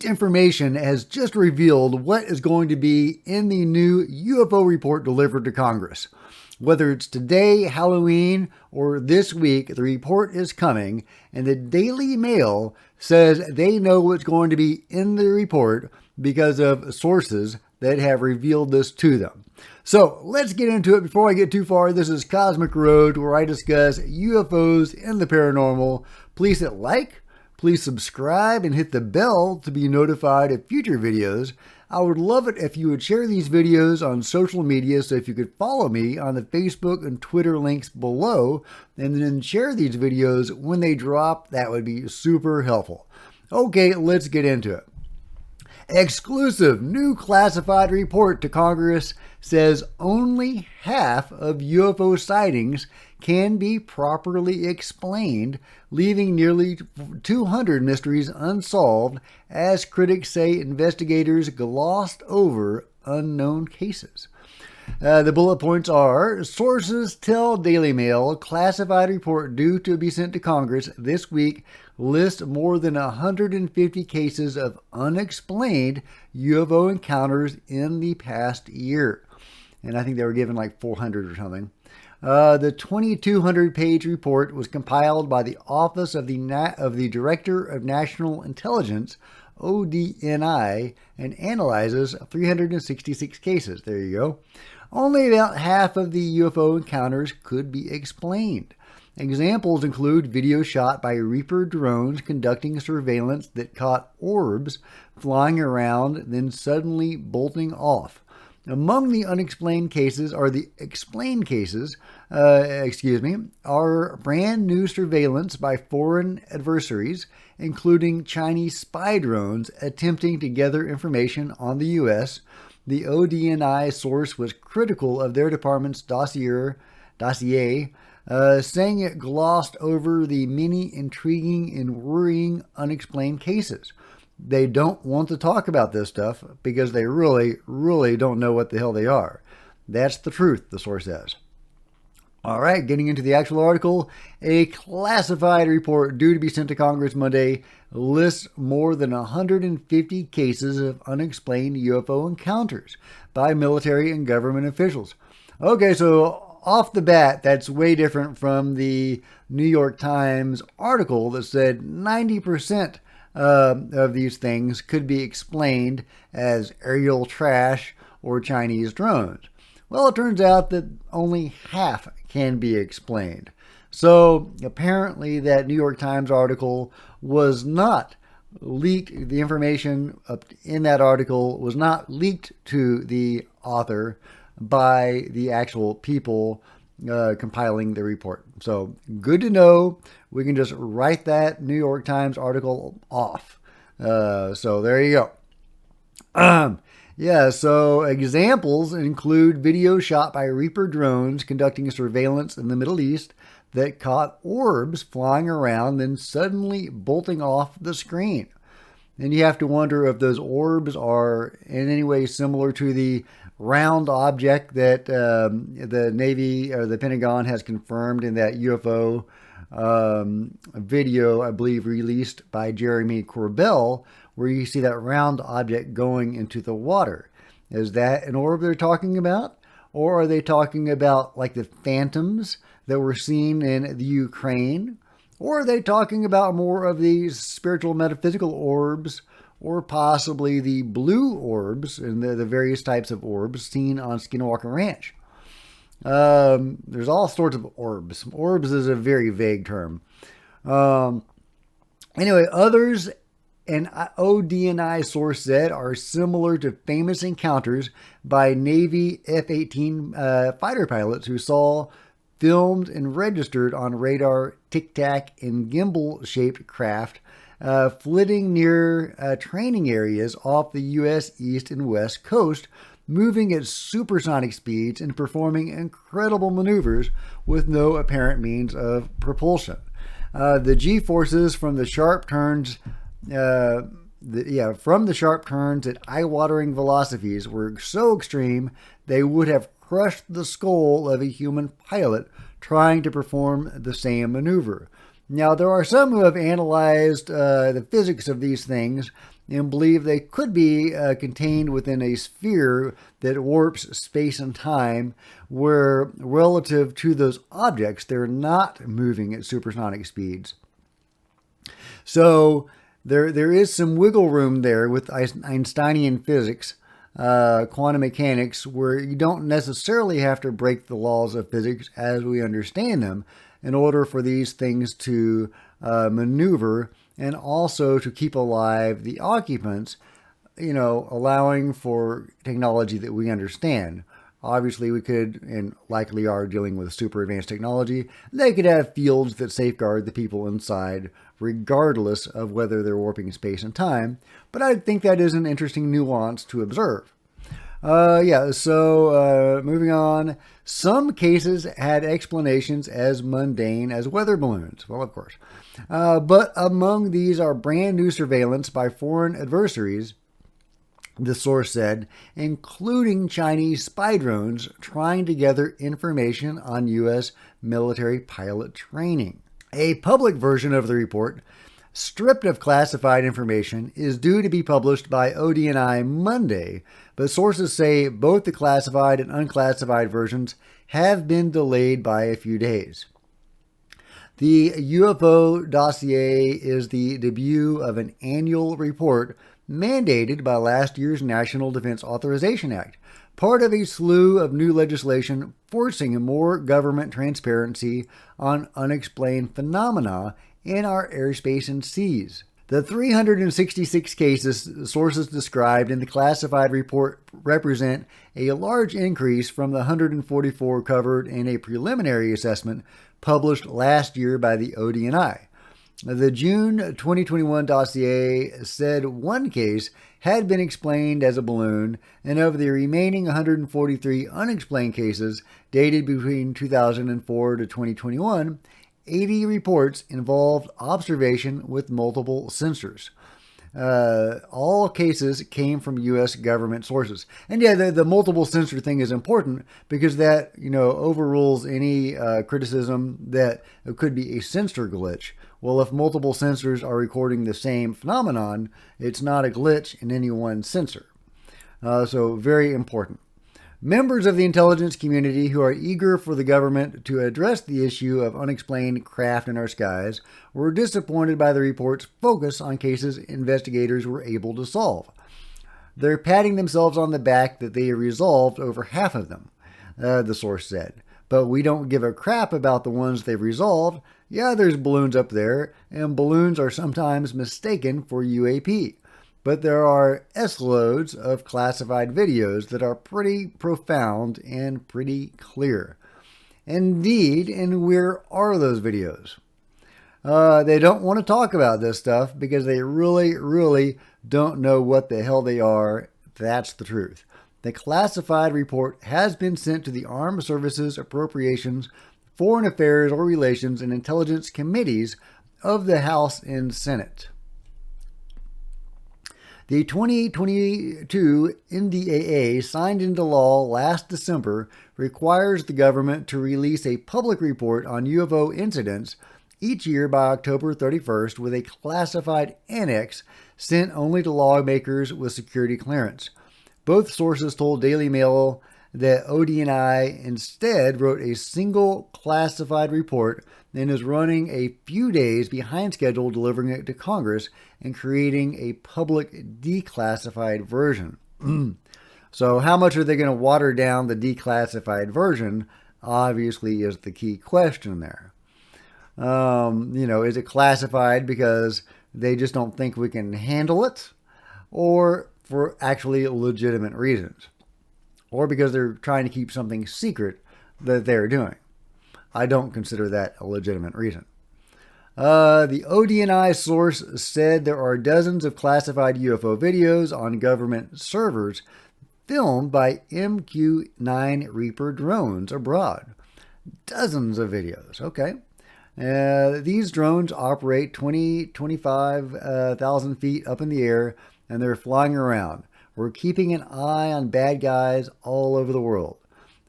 leaked information has just revealed what is going to be in the new UFO report delivered to Congress. Whether it's today, Halloween, or this week, the report is coming, and the Daily Mail says they know what's going to be in the report because of sources that have revealed this to them. So let's get into it. Before I get too far, this is Cosmic Road, where I discuss UFOs and the paranormal. Please hit like, please subscribe, and hit the bell to be notified of future videos. I would love it if you would share these videos on social media, so if you could follow me on the Facebook and Twitter links below, and then share these videos when they drop, that would be super helpful. Okay, let's get into it. Exclusive new classified report to Congress says only half of UFO sightings can be properly explained, leaving nearly 200 mysteries unsolved, as critics say investigators glossed over unknown cases. The bullet points are: sources tell Daily Mail classified report due to be sent to Congress this week lists more than 150 cases of unexplained UFO encounters in the past year. And I think they were given like 400 or something. The 2,200-page report was compiled by the Office of the Director of National Intelligence, ODNI, and analyzes 366 cases. There you go. Only about half of the UFO encounters could be explained. Examples include video shot by Reaper drones conducting surveillance that caught orbs flying around, then suddenly bolting off. Among the unexplained cases are the explained cases, are brand new surveillance by foreign adversaries, including Chinese spy drones attempting to gather information on the U.S. The ODNI source was critical of their department's dossier, saying it glossed over the many intriguing and worrying unexplained cases. They don't want to talk about this stuff because they really don't know what the hell they are. That's the truth, the source says. All right, getting into the actual article. A classified report due to be sent to Congress Monday lists more than 150 cases of unexplained UFO encounters by military and government officials. Okay, so off the bat, that's way different from the New York Times article that said 90% of these things could be explained as aerial trash or Chinese drones. Well, it turns out that only half can be explained. So apparently that New York Times article was not leaked. The information in that article was not leaked to the author by the actual people compiling the report. So good to know. We can just write that New York Times article off. So there you go. Yeah, so examples include video shot by Reaper drones conducting surveillance in the Middle East that caught orbs flying around, then suddenly bolting off the screen. And you have to wonder if those orbs are in any way similar to the round object that the Navy or the Pentagon has confirmed in that UFO video, I believe, released by Jeremy Corbell, where you see that round object going into the water. Is that an orb they're talking about? Or are they talking about like the phantoms that were seen in the Ukraine? Or are they talking about more of these spiritual metaphysical orbs, or possibly the blue orbs and the various types of orbs seen on Skinwalker Ranch? There's all sorts of orbs. Orbs is a very vague term. Anyway, others, an ODNI source said, are similar to famous encounters by Navy F-18 fighter pilots who saw, filmed, and registered on radar tic-tac and gimbal-shaped craft flitting near training areas off the U.S. East and West Coast, moving at supersonic speeds and performing incredible maneuvers with no apparent means of propulsion. The G-forces from the sharp turns at eye-watering velocities were so extreme they would have crushed the skull of a human pilot trying to perform the same maneuver. Now, there are some who have analyzed the physics of these things and believe they could be contained within a sphere that warps space and time, where relative to those objects, they're not moving at supersonic speeds. So there is some wiggle room there with Einsteinian physics, quantum mechanics, where you don't necessarily have to break the laws of physics as we understand them in order for these things to maneuver and also to keep alive the occupants, allowing for technology that we understand. Obviously, we could and likely are dealing with super advanced technology. They could have fields that safeguard the people inside, regardless of whether they're warping space and time. But I think that is an interesting nuance to observe. Moving on. Some cases had explanations as mundane as weather balloons. Well, of course. But among these are brand new surveillance by foreign adversaries, the source said, including Chinese spy drones trying to gather information on U.S. military pilot training. A public version of the report, stripped of classified information, is due to be published by ODNI Monday, but sources say both the classified and unclassified versions have been delayed by a few days. The UFO dossier is the debut of an annual report mandated by last year's National Defense Authorization Act, part of a slew of new legislation forcing more government transparency on unexplained phenomena in our airspace and seas. The 366 cases sources described in the classified report represent a large increase from the 144 covered in a preliminary assessment published last year by the ODNI. The June 2021 dossier said one case had been explained as a balloon, and of the remaining 143 unexplained cases dated between 2004 to 2021, 80 reports involved observation with multiple sensors. All cases came from U.S. government sources. And yeah, the multiple sensor thing is important because that, overrules any criticism that it could be a sensor glitch. Well, if multiple sensors are recording the same phenomenon, it's not a glitch in any one sensor. So very important. Members of the intelligence community who are eager for the government to address the issue of unexplained craft in our skies were disappointed by the report's focus on cases investigators were able to solve. They're patting themselves on the back that they resolved over half of them, the source said. But we don't give a crap about the ones they've resolved. Yeah, there's balloons up there, and balloons are sometimes mistaken for U.A.P. But there are S-loads of classified videos that are pretty profound and pretty clear. Indeed, and where are those videos? They don't want to talk about this stuff because they really, really don't know what the hell they are. That's the truth. The classified report has been sent to the Armed Services Appropriations, Foreign Affairs or Relations, and Intelligence Committees of the House and Senate. The 2022 NDAA, signed into law last December, requires the government to release a public report on UFO incidents each year by October 31st with a classified annex sent only to lawmakers with security clearance. Both sources told Daily Mail that ODNI instead wrote a single classified report and is running a few days behind schedule delivering it to Congress and creating a public declassified version. So how much are they going to water down the declassified version obviously is the key question there. Is it classified because they just don't think we can handle it, or for actually legitimate reasons, or because they're trying to keep something secret that they're doing? I don't consider that a legitimate reason. The ODNI source said there are dozens of classified UFO videos on government servers filmed by MQ-9 Reaper drones abroad. Dozens of videos, okay. These drones operate 25,000 feet up in the air, and they're flying around. We're keeping an eye on bad guys all over the world.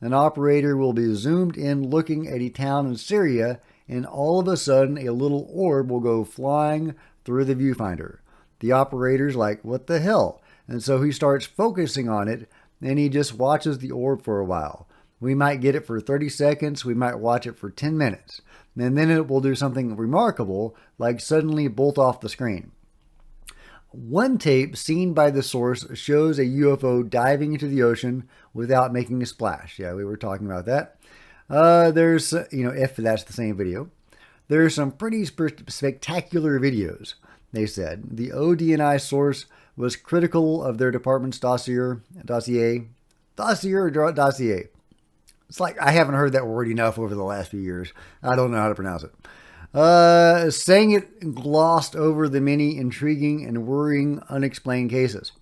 An operator will be zoomed in looking at a town in Syria, and all of a sudden a little orb will go flying through the viewfinder. The operator's like, what the hell? And so he starts focusing on it, and he just watches the orb for a while. We might get it for 30 seconds. We might watch it for 10 minutes. And then it will do something remarkable, like suddenly bolt off the screen. One tape seen by the source shows a UFO diving into the ocean without making a splash. Yeah, we were talking about that. There's, if that's the same video, there's some pretty spectacular videos, they said. The ODNI source was critical of their department's dossier. It's like I haven't heard that word enough over the last few years. I don't know how to pronounce it. Saying it glossed over the many intriguing and worrying unexplained cases.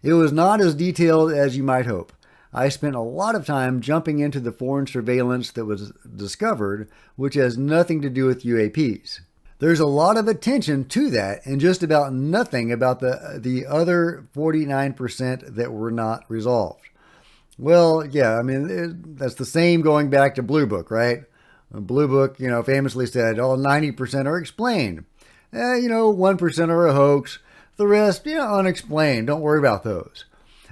It was not as detailed as you might hope. I spent a lot of time jumping into the foreign surveillance that was discovered, which has nothing to do with UAPs. There's a lot of attention to that and just about nothing about the other 49% that were not resolved. Well, yeah, I mean, that's the same going back to Blue Book, right? Blue Book, famously said, 90% are explained. 1% are a hoax. The rest, unexplained. Don't worry about those.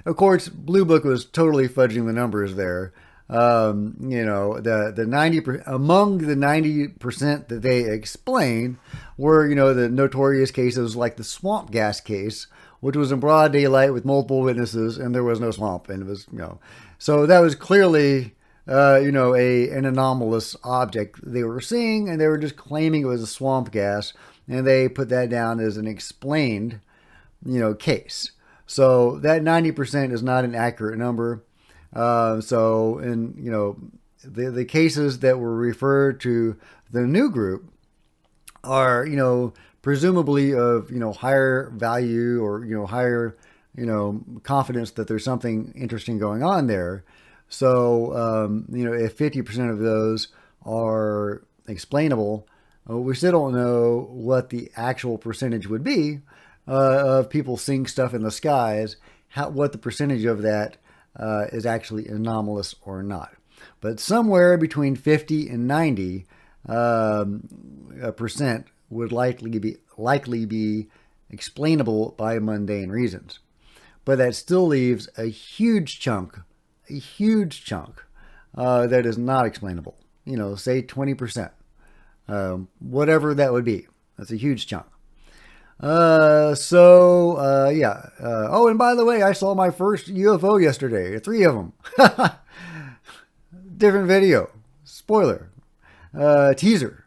Of course, Blue Book was totally fudging the numbers there. The 90% among the 90% that they explained were, the notorious cases like the swamp gas case, which was in broad daylight with multiple witnesses, and there was no swamp, and it was, so that was clearly, an anomalous object they were seeing, and they were just claiming it was a swamp gas, and they put that down as an explained, case. So that 90% is not an accurate number. The cases that were referred to the new group are, presumably of, higher value or, higher, confidence that there's something interesting going on there. So, if 50% of those are explainable, we still don't know what the actual percentage would be of people seeing stuff in the skies, what the percentage of that is actually anomalous or not. But somewhere between 50 and 90 percent would likely be explainable by mundane reasons. But that still leaves a huge chunk that is not explainable. Say 20%, whatever that would be. That's a huge chunk. And by the way, I saw my first UFO yesterday. 3 of them. Different video. Spoiler. Teaser.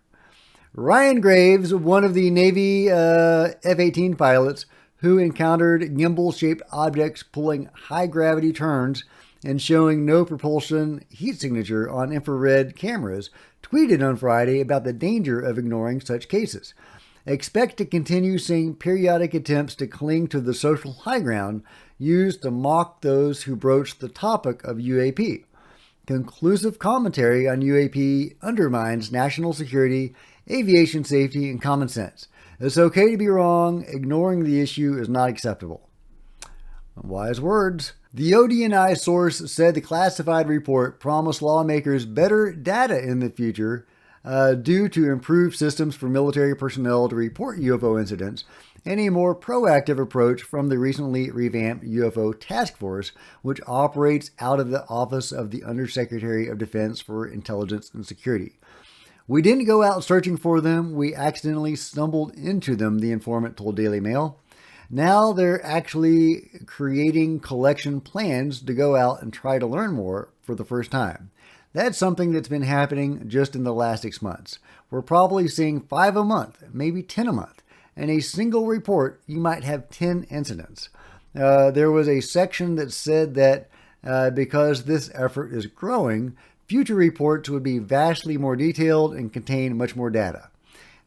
Ryan Graves, one of the Navy F-18 pilots who encountered gimbal-shaped objects pulling high-gravity turns and showing no propulsion heat signature on infrared cameras, tweeted on Friday about the danger of ignoring such cases. Expect to continue seeing periodic attempts to cling to the social high ground used to mock those who broach the topic of UAP. Conclusive commentary on UAP undermines national security, aviation safety, and common sense. It's okay to be wrong. Ignoring the issue is not acceptable. Wise words. The ODNI source said the classified report promised lawmakers better data in the future due to improved systems for military personnel to report UFO incidents and a more proactive approach from the recently revamped UFO Task Force, which operates out of the Office of the Undersecretary of Defense for Intelligence and Security. We didn't go out searching for them. We accidentally stumbled into them, the informant told Daily Mail. Now they're actually creating collection plans to go out and try to learn more for the first time. That's something that's been happening just in the last 6 months. We're probably seeing 5 a month, maybe 10 a month. In a single report, you might have 10 incidents. There was a section that said that because this effort is growing, future reports would be vastly more detailed and contain much more data.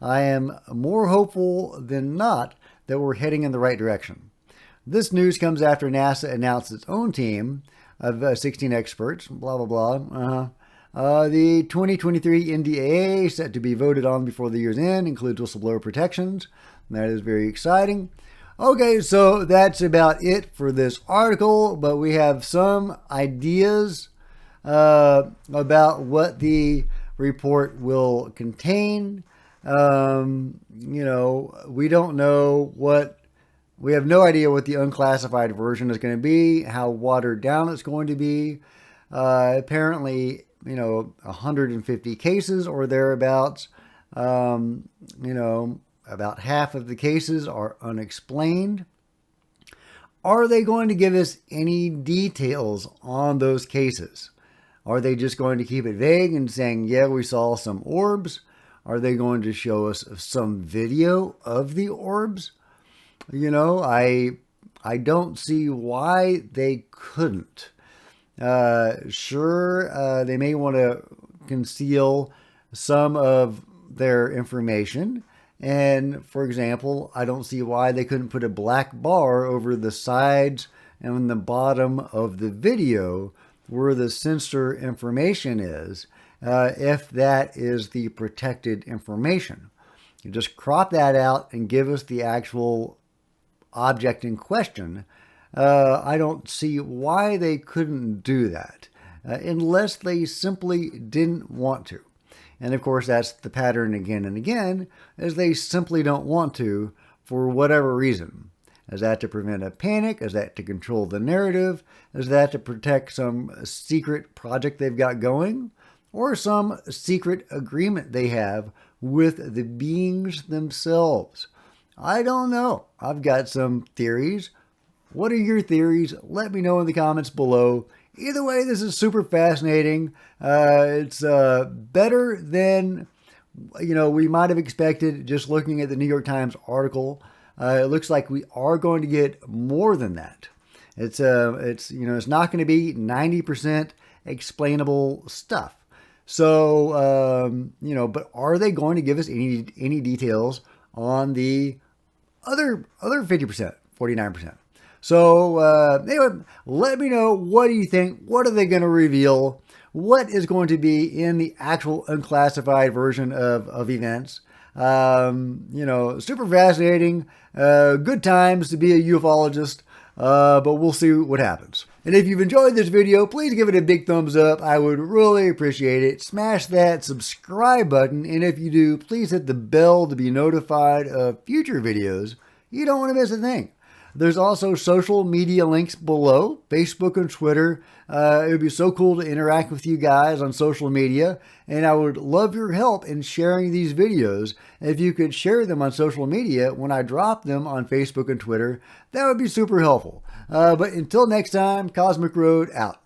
I am more hopeful than not that we're heading in the right direction. This news comes after NASA announced its own team of 16 experts, blah, blah, blah. The 2023 NDAA, set to be voted on before the year's end, includes whistleblower protections. That is very exciting. Okay, so that's about it for this article, but we have some ideas about what the report will contain. We don't know we have no idea what the unclassified version is going to be, how watered down it's going to be. Apparently, 150 cases or thereabouts. About half of the cases are unexplained. Are they going to give us any details on those cases? Are they just going to keep it vague and saying, yeah, we saw some orbs? Are they going to show us some video of the orbs? I don't see why they couldn't. Sure, they may want to conceal some of their information. And for example, I don't see why they couldn't put a black bar over the sides and the bottom of the video where the sensor information is, if that is the protected information. You just crop that out and give us the actual object in question. I don't see why they couldn't do that, unless they simply didn't want to. And of course, that's the pattern again and again, is they simply don't want to for whatever reason. Is that to prevent a panic? Is that to control the narrative? Is that to protect some secret project they've got going? Or some secret agreement they have with the beings themselves? I don't know. I've got some theories. What are your theories? Let me know in the comments below. Either way, this is super fascinating. It's better than we might have expected just looking at the New York Times article. It looks like we are going to get more than that. It's not going to be 90% explainable stuff. So but are they going to give us any details on the other 50%, 49%? So anyway, let me know, what do you think? What are they going to reveal? What is going to be in the actual unclassified version of events? Super fascinating. Good times to be a ufologist, but we'll see what happens. And if you've enjoyed this video, please give it a big thumbs up. I would really appreciate it. Smash that subscribe button, and if you do, please hit the bell to be notified of future videos. You don't want to miss a thing. There's also social media links below, Facebook and Twitter. It would be so cool to interact with you guys on social media, and I would love your help in sharing these videos. If you could share them on social media when I drop them on Facebook and Twitter, that would be super helpful. But until next time, Cosmic Road out.